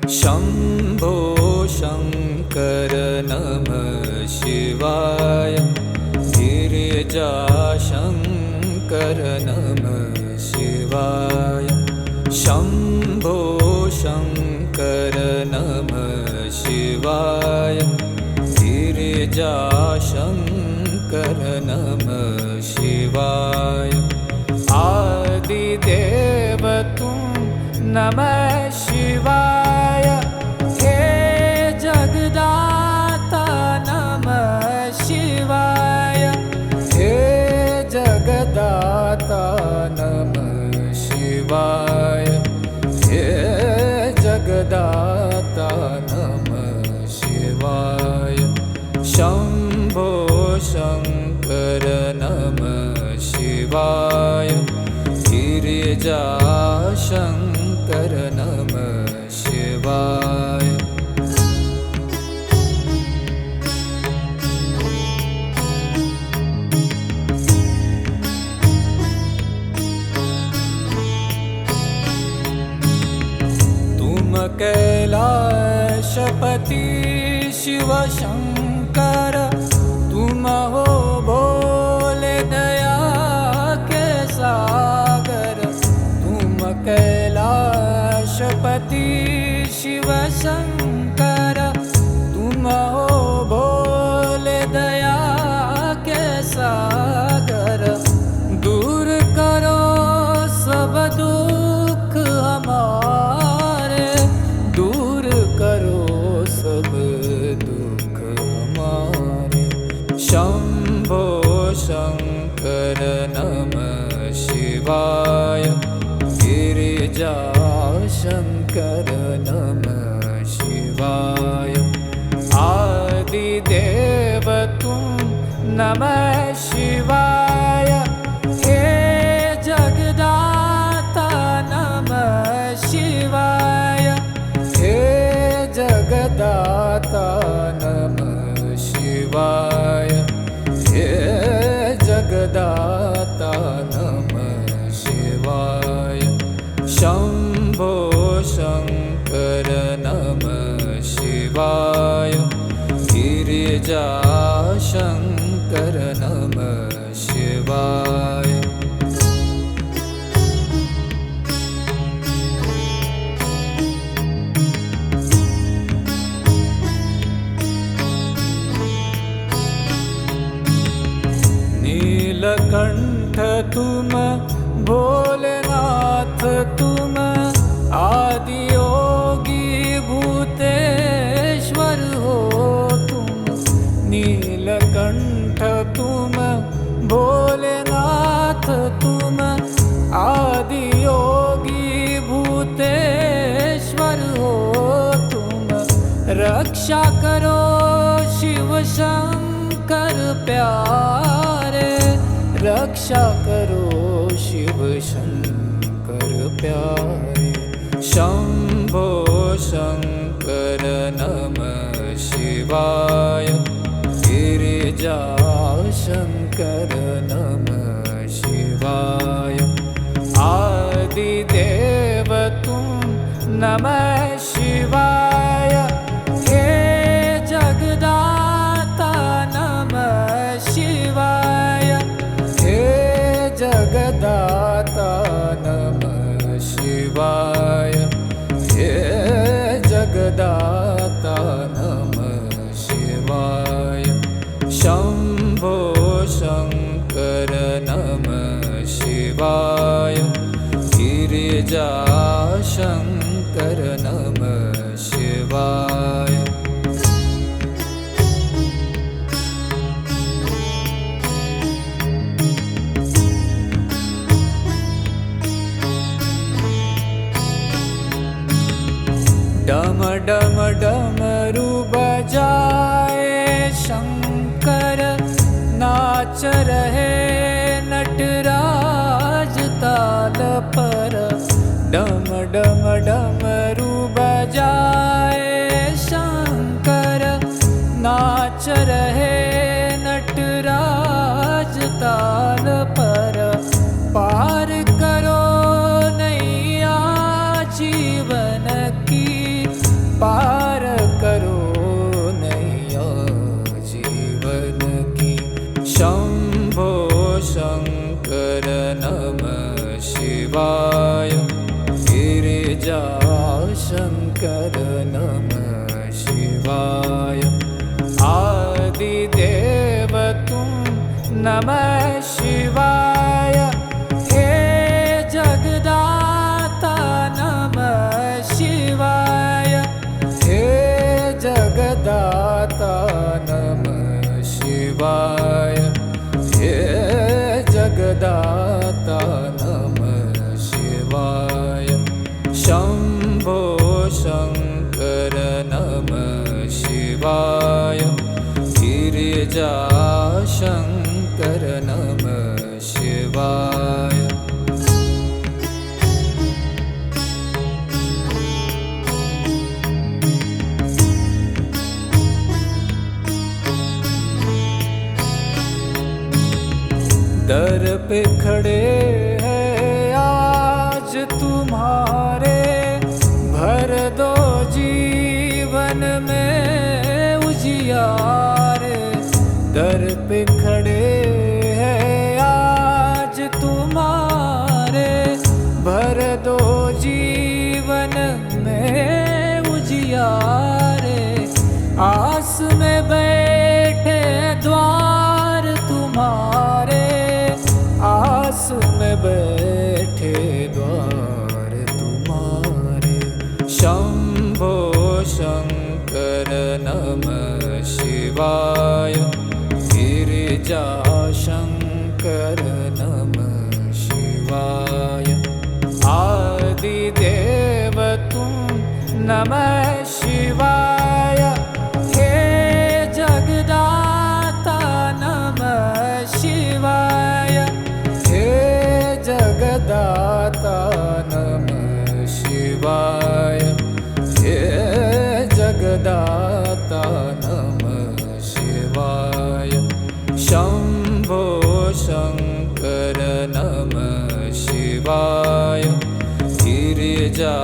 शम्भो शङ्कर नमः शिवाय। गिरिजाशङ्कर नमः शिवाय। शम्भो शङ्कर नमः शिवाय। गिरिजाशङ्कर नमः शिवाय। आदिदेव तुम नमः शिवाय। हे जगदाता नमः शिवाय। हे जगदाता नमः शिवाय। हे जगदाता नमः शिवाय। शम्भो शङ्कर नमः शिवाय। गिरिजाशङ्कर नमः शिवाय। तुम कैलाशपति शिव शंकर। तुम हो भोले दया के सागर। तुम कैलाशपति शिव शंकर। तुम हो भोले दया के सागर। दूर करो सब दुख हमारे। दूर करो सब दुख हमारे। शम्भो शङ्कर नमः शिवाय। गिरिजाशङ्कर नमः शिवाय। आदिदेव तुम नमः शिवाय। हे जगदाता नमः शिवाय। हे जगदाता नमः शिवाय। हे जगदाता नमः शिवाय। शम्भो शङ्कर नमः शिवाय। गिरिजाशङ्कर नमः शिवाय। नीलकंठ तुम भोलेनाथ तुम। आदियोगी भूतेश्वर हो तुम। नीलकंठ तुम भोलेनाथ तुम। आदियोगी भूतेश्वर हो तुम। रक्षा करो शिव शंकर प्यारे। रक्षा करो शिव शंकर प्यारे। शम्भो शङ्कर नमः शिवाय। गिरिजाशङ्कर नमः शिवाय। आदिदेव तुम नमः शिवाय। हे जगदाता नमः शिवाय। हे जगदाता नमः शिवाय। हे जगदाता नमः शिवाय। शम्भो शङ्कर नमः शिवाय। गिरिजाशङ्कर नमः शिवाय। डम डम डमरू बजाए शंकर। नाच रहे नटराज ताल पर। डम डम डमरू बजाए शंकर। नाच रहे नटराज ताल पर। पार करो नैया जीवन की। पार करो नैया जीवन की। शंभो शंकर नमः शिवाय, गिरिजा शंकर नमः शिवाय। आदिदेव तुम नमः शिवाय, हे जगदाता नमः शिवाय, हे जगदाता नमः शिवाय, हे जगदाता नमः शिवाय। शंभो शंकर नमः शिवाय, गिरिजा शंकर नमः शिवाय। दर पे खड़े हैं आज तुम्हारे, भर दो जीवन में उजियारे। दर पे खड़े हैं आज तुम्हारे, भर दो जीवन में उजियारे। आस में बैठे द्वार तुम्हारे, आस में बैठे द्वार तुम्हारे। शंभो शंकर नमः शिवाय, गिरिजा शंकर नमः शिवाय। आदिदेव तुम नमः शिवाय, हे जगदाता नमः शिवाय, हे जगदाता नमः शिवाय, हे जगदाता नमः शिवाय। शंभो शंकर नमः शिवाय, गिरिजा